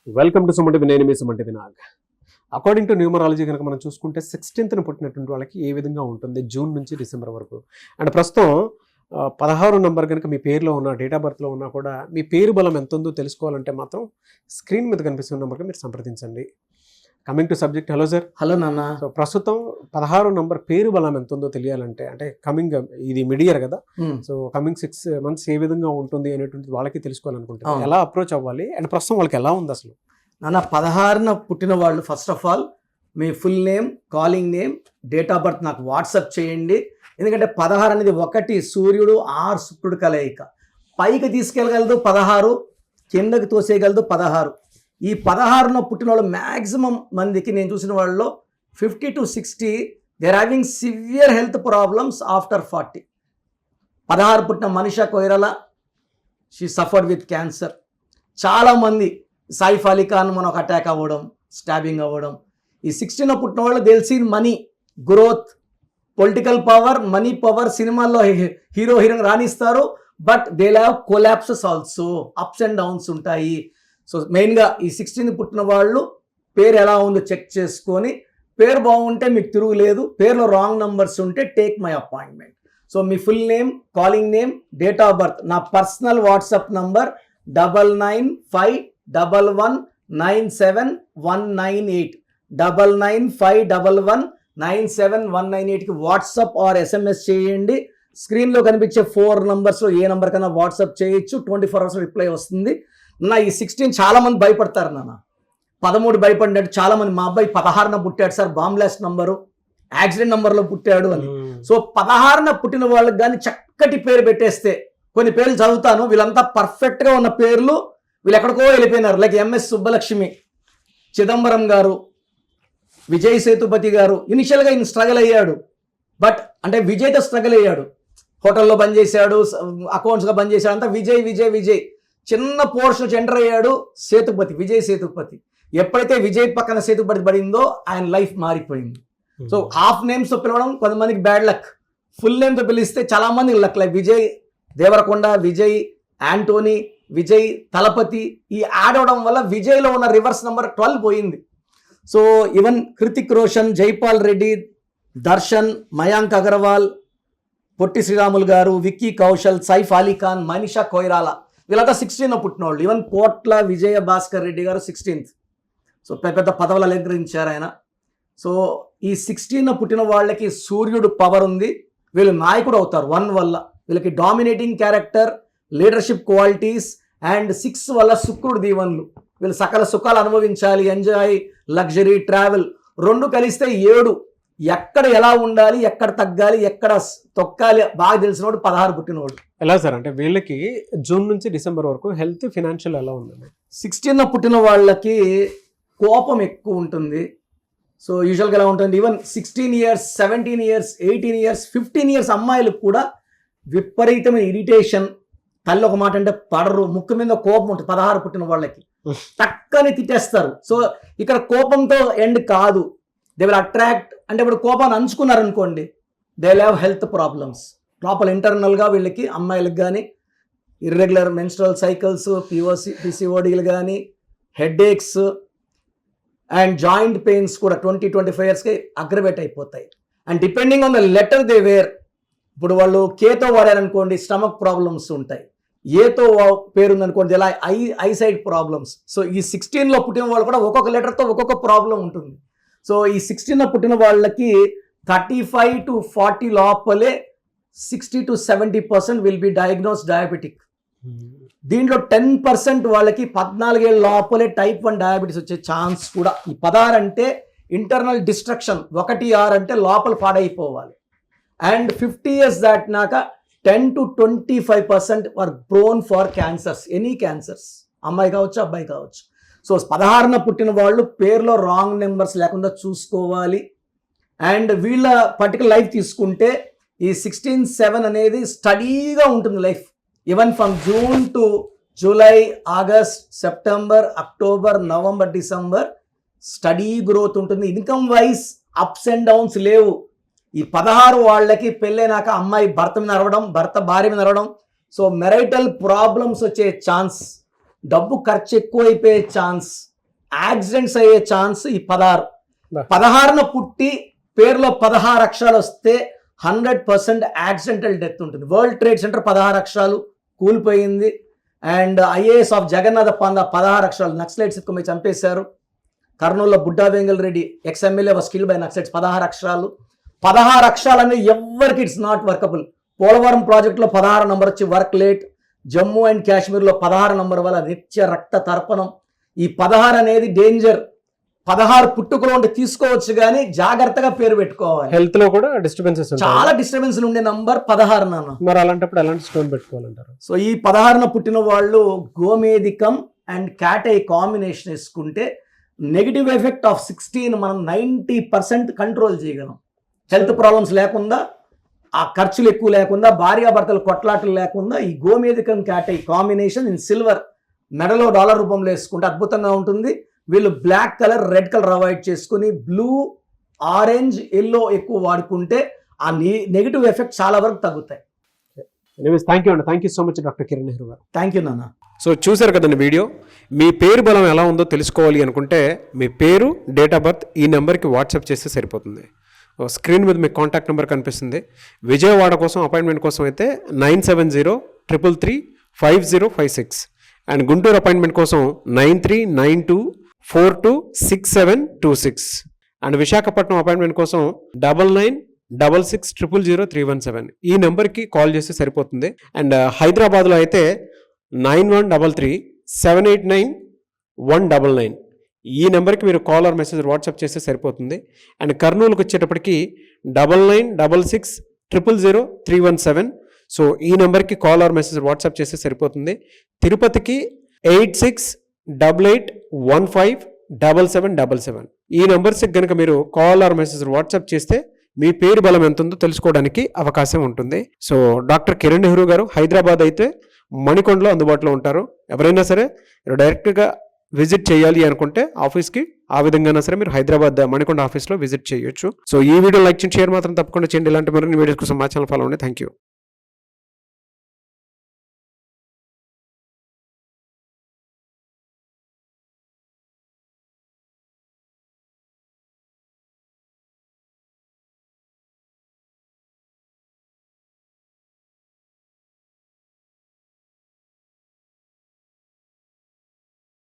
Welcome to Suman TV. నేను మీ Suman TV Nag. According to numerology కనుక మనం చూసుకుంటే 16th పుట్టినటువంటి వాళ్ళకి ఏ విధంగా ఉంటుంది జూన్ నుంచి డిసెంబర్ వరకు. అండ్ ప్రస్తుతం 16 నంబర్ కనుక మీ పేరులో ఉన్న డేట్ ఆఫ్ బర్త్లో ఉన్నా కూడా మీ పేరు బలం ఎంత ఉందో తెలుసుకోవాలంటే మాత్రం స్క్రీన్ మీద కనిపిస్తున్న నెంబర్కి మీరు సంప్రదించండి. Coming to subject. Hello sir. Hello నాన్న. సో ప్రస్తుతం 16 నంబర్ పేరు బలం ఎంత ఉందో తెలియాలంటే, అంటే కమింగ్ ఇది మిడ్ ఇయర్ కదా, సో కమింగ్ 6 months ఏ విధంగా ఉంటుంది అనేటువంటిది వాళ్ళకి తెలుసుకోవాలనుకుంటున్నారు. ఎలా అప్రోచ్ అవ్వాలి అండ్ ప్రస్తుతం వాళ్ళకి ఎలా ఉంది అసలు? నాన్న 16న పుట్టిన వాళ్ళు first of all me full name, calling name, date of birth నాకు వాట్సాప్ చేయండి. ఎందుకంటే 16 అనేది 1 సూర్యుడు 6 శుక్రుడు కలయిక. పైకి తీసుకెళ్ళగలదు 16, కిందకి తోసేయగలదు 16. ఈ 16న పుట్టిన వాళ్ళు మ్యాక్సిమం మందికి నేను చూసిన వాళ్ళలో 50 to 60 they are having severe health problems after 40. 16 పుట్టిన Manisha Koirala, she suffered with cancer. చాలామంది సైఫ్ అలీ ఖాన్ మనకు అటాక్ అవ్వడం, స్టాబింగ్ అవ్వడం. ఈ 16 పుట్టిన వాళ్ళు they'll seen money, growth, political power, money power. సినిమాల్లో హీరో హీరోయిన్ రాణిస్తారు, but they have collapses also, ups and downs ఉంటాయి. సో మెయిన్గా ఈ 16 పుట్టిన వాళ్ళు పేరు ఎలా ఉందో చెక్ చేసుకొని, పేరు బాగుంటే మీకు తిరుగులేదు, పేరులో రాంగ్ నంబర్స్ ఉంటే టేక్ మై అపాయింట్మెంట్. సో మీ full name, calling name, date of birth, నా పర్సనల్ వాట్సాప్ నంబర్ 995111971998 995111971998కి వాట్సాప్ ఆర్ ఎస్ఎంఎస్ చేయండి. స్క్రీన్లో కనిపించే 4 నంబర్స్లో ఏ నెంబర్ కన్నా వాట్సాప్ చేయొచ్చు. 24 hours రిప్లై వస్తుంది. నా ఈ 16 చాలా మంది భయపడతారు నాన్న. 13 భయపడినట్టు చాలా మంది. మా అబ్బాయి 16న పుట్టాడు sir, bomb blast number, accident నంబర్లో పుట్టాడు అని. సో 16న పుట్టిన వాళ్ళకి కానీ చక్కటి పేరు పెట్టేస్తే, కొన్ని పేర్లు చదువుతాను, వీళ్ళంతా పర్ఫెక్ట్గా ఉన్న పేర్లు, వీళ్ళు ఎక్కడికో వెళ్ళిపోయినారు. లైక్ ఎంఎస్ సుబ్బలక్ష్మి, చిదంబరం గారు, విజయ్ సేతుపతి గారు. ఇనిషియల్గా ఈయన స్ట్రగల్ అయ్యాడు, బట్ అంటే విజయ్తో స్ట్రగల్ అయ్యాడు. హోటల్లో పనిచేశాడు, అకౌంట్స్గా పనిచేశాడు, అంతా విజయ్ విజయ్ విజయ్. చిన్న పోర్షన్ నుంచి ఎంటర్ అయ్యాడు సేతుపతి, విజయ్ సేతుపతి. ఎప్పుడైతే విజయ్ పక్కన సేతుపతి పడిందో ఆయన లైఫ్ మారిపోయింది. సో హాఫ్ నేమ్స్తో పిలవడం కొంతమందికి బ్యాడ్ లక్, ఫుల్ నేమ్తో పిలిస్తే చాలా మందికి లక్. లైక్ విజయ్ దేవరకొండ, విజయ్ యాంటోనీ, విజయ్ తలపతి. ఈ యాడ్ అవడం వల్ల విజయ్లో ఉన్న రివర్స్ నెంబర్ 12 పోయింది. సో ఈవెన్ హృతిక్ రోషన్, జైపాల్ రెడ్డి, దర్శన్, మయాంక్ అగర్వాల్, పొట్టి శ్రీరాములు గారు, విక్కీ కౌశల్, సైఫ్ అలీ ఖాన్, మనీషా కొయిరాలా, వీళ్ళంతా 16 పుట్టిన వాళ్ళు. ఈవెన్ కోట్ల విజయ భాస్కర్ రెడ్డి గారు 16th. సో పెద్ద పెద్ద పదవులు అలంకరించారు ఆయన. సో ఈ 16 పుట్టిన వాళ్ళకి సూర్యుడు పవర్ ఉంది. వీళ్ళు నాయకుడు అవుతారు 1 వల్ల. వీళ్ళకి dominating character, leadership qualities, and 6 వల్ల శుక్రుడు దీవెనలు. వీళ్ళు సకల సుఖాలు అనుభవించాలి, ఎంజాయ్, లగ్జరీ, ట్రావెల్ 2 కలిస్తే 7. ఎక్కడ ఎలా ఉండాలి, ఎక్కడ తగ్గాలి, ఎక్కడ తొక్కాలి బాగా తెలిసినోడు 16 పుట్టినోడు. ఎలా సార్ అంటే వీళ్ళకి జూన్ నుంచి డిసెంబర్ వరకు హెల్త్, ఫినాన్షియల్ ఎలా ఉందండి? 16 పుట్టిన వాళ్ళకి కోపం ఎక్కువ ఉంటుంది. సో యూజువల్గా ఎలా ఉంటుంది, even 16 years, 17 years, 18 years, 15 years అమ్మాయిలకు కూడా విపరీతమైన ఇరిటేషన్. తల్లి ఒక మాట అంటే పడరు, ముక్కు మీద కోపం ఉంటుంది 16 పుట్టిన వాళ్ళకి. టక్కని తిట్టేస్తారు. సో ఇక్కడ కోపంతో ఎండ్ కాదు, దే విల్ అట్రాక్ట్. అంటే ఇప్పుడు కోపాన్ని అంచుకున్నారనుకోండి, they will have health problems. లోపల ఇంటర్నల్గా వీళ్ళకి అమ్మాయిలకు కానీ ఇర్రెగ్యులర్ మెన్స్ట్రల్ సైకిల్స్, పిసిఓడీలు కానీ, హెడ్ఏక్స్ అండ్ జాయింట్ పెయిన్స్ కూడా 20-25 yearsకి అగ్రవేట్ అయిపోతాయి. And depending on the letter they were. ఇప్పుడు వాళ్ళు కేతో వాడారనుకోండి, స్టమక్ ప్రాబ్లమ్స్ ఉంటాయి. ఏతో పేరుందనుకోండి, ఇలా ఐసైట్ ప్రాబ్లమ్స్. సో ఈ 16లో పుట్టిన వాళ్ళు కూడా ఒక్కొక్క లెటర్తో ఒక్కొక్క ప్రాబ్లం ఉంటుంది. సో ఈ 16లో పుట్టిన వాళ్ళకి 35 to 40 లోపలే 60 to 70% will be diagnose diabetic. దీంట్లో 10% వాళ్ళకి 14 ఏళ్ళ లోపలే type 1 డయాబెటీస్ వచ్చే ఛాన్స్ కూడా. ఈ 16 అంటే ఇంటర్నల్ డిస్ట్రక్షన్, 1-6 అంటే లోపల పాడైపోవాలి. అండ్ 50 years దాటినాక 10 to 25% are prone for cancers, any cancers, అమ్మాయి కావచ్చు అబ్బాయి కావచ్చు. సో 16న పుట్టిన వాళ్ళు పేరులో రాంగ్ నెంబర్స్ లేకుండా చూసుకోవాలి. అండ్ వీళ్ళ పర్టికులర్ లైఫ్ తీసుకుంటే ఈ 16-7 అనేది స్టడీగా ఉంటుంది life. Even from June to July, August, September, October, November, December steady growth ఉంటుంది. Income wise ups and downs లేవు. ఈ 16 వాళ్ళకి పెళ్ళైనాక అమ్మాయి భర్త మీద అరవడం, భర్త భార్య మీద అరవడం. సో మెరైటల్ ప్రాబ్లమ్స్ వచ్చే ఛాన్స్, డబ్బు ఖర్చు ఎక్కువైపోయే ఛాన్స్, యాక్సిడెంట్స్ అయ్యే ఛాన్స్ ఈ 16. బా. 16న పుట్టి పేరులో 16 అక్షరాలు వస్తే 100% యాక్సిడెంటల్ డెత్ ఉంటుంది. వరల్డ్ ట్రేడ్ సెంటర్ 16 అక్షరాలు కూలిపోయింది. అండ్ ఐఏఎస్ ఆఫ్ జగన్నాథ పాందా 16 అక్షరాలు నక్సలైట్స్ ఎక్కువ చంపేశారు. కర్నూలులో Budda Vengal Reddy ex-MLA was killed by Naxalites 16 అక్షరాలు. 16 అక్షరాలు అనేది ఎవరికి ఇట్స్ నాట్ వర్కబుల్. పోలవరం ప్రాజెక్టులో 16 నంబర్ వచ్చి వర్క్ లేట్. జమ్మూ అండ్ కాశ్మీర్లో 16 నంబర్ వల్ల నిత్య రక్త తర్పణం. ఈ 16 అనేది డేంజర్. 16 పుట్టుకలో ఉంటే తీసుకోవచ్చు కానీ జాగ్రత్తగా పేరు పెట్టుకోవాలి. హెల్త్ లో కూడా డిస్టర్బెన్సెస్ చాలా డిస్టర్బెన్స్ ఉండే నంబర్ 16 నాన్న. మరి అలాంటప్పుడు ఎలాంటి స్టోన్ పెట్టుకోవాలంటారు? సో ఈ 16న పుట్టిన వాళ్ళు గోమేధికం అండ్ క్యాటై కాంబినేషన్ వేసుకుంటే నెగిటివ్ ఎఫెక్ట్ ఆఫ్ 16 మనం 90% కంట్రోల్ చేయగలం. హెల్త్ ప్రాబ్లమ్స్ లేకుండా, ఆ ఖర్చులు ఎక్కువ లేకుండా, భార్యాభర్తలు కొట్లాటలు లేకుండా ఈ గోమేధికం క్యాటై కాంబినేషన్ ఇన్ సిల్వర్ మెడలో డాలర్ రూపంలో వేసుకుంటే అద్భుతంగా ఉంటుంది. వీళ్ళు black colour, red colour avoid చేసుకుని బ్లూ, ఆరెంజ్, ఎల్లో ఎక్కువ వాడుకుంటే ఆ నెగిటివ్ ఎఫెక్ట్ చాలా వరకు తగ్గుతాయి. థ్యాంక్ యూ అండి. Thank you so much doctor Kiran Nehru గారు. థ్యాంక్ యూ నాన్న. సో చూసారు కదండి వీడియో. మీ పేరు బలం ఎలా ఉందో తెలుసుకోవాలి అనుకుంటే మీ పేరు, డేట్ ఆఫ్ బర్త్ ఈ నెంబర్కి వాట్సాప్ చేస్తే సరిపోతుంది. స్క్రీన్ మీద మీకు కాంటాక్ట్ నెంబర్ కనిపిస్తుంది. విజయవాడ కోసం అపాయింట్మెంట్ కోసం అయితే 9703335056 అండ్ గుంటూరు అపాయింట్మెంట్ కోసం 9392426726 అండ్ విశాఖపట్నం అపాయింట్మెంట్ కోసం 9966600317 ఈ నెంబర్కి కాల్ చేస్తే సరిపోతుంది. అండ్ హైదరాబాద్లో అయితే 9133789199 ఈ నెంబర్కి మీరు కాల్ ఆర్ మెసేజ్ వాట్సాప్ చేస్తే సరిపోతుంది. అండ్ కర్నూలుకి వచ్చేటప్పటికి 9966000317 సో ఈ నెంబర్కి కాల్ ఆర్ మెసేజ్ వాట్సాప్ చేస్తే సరిపోతుంది. తిరుపతికి 8688157777 ఈ నెంబర్స్కి కనుక మీరు కాల్ ఆర్ మెసేజ్ వాట్సాప్ చేస్తే మీ పేరు బలం ఎంత ఉందో తెలుసుకోవడానికి అవకాశం ఉంటుంది. సో డాక్టర్ కిరణ్ నెహ్రూ గారు హైదరాబాద్ అయితే మణికొండలో అందుబాటులో ఉంటారు. ఎవరైనా సరే డైరెక్ట్గా విజిట్ చేయాలి అనుకుంటే ఆఫీస్కి ఆ విధంగా సరే మీరు హైదరాబాద్ మణికొండ ఆఫీస్లో విజిట్ చేయొచ్చు. సో ఈ వీడియో లైక్ చేయండి, షేర్ మాత్రం తప్పకుండా చేయండి. ఇలాంటి మరిన్ని వీడియోస్ కోసం మా ఛానల్ ఫాలో అవ్వండి. Thank you.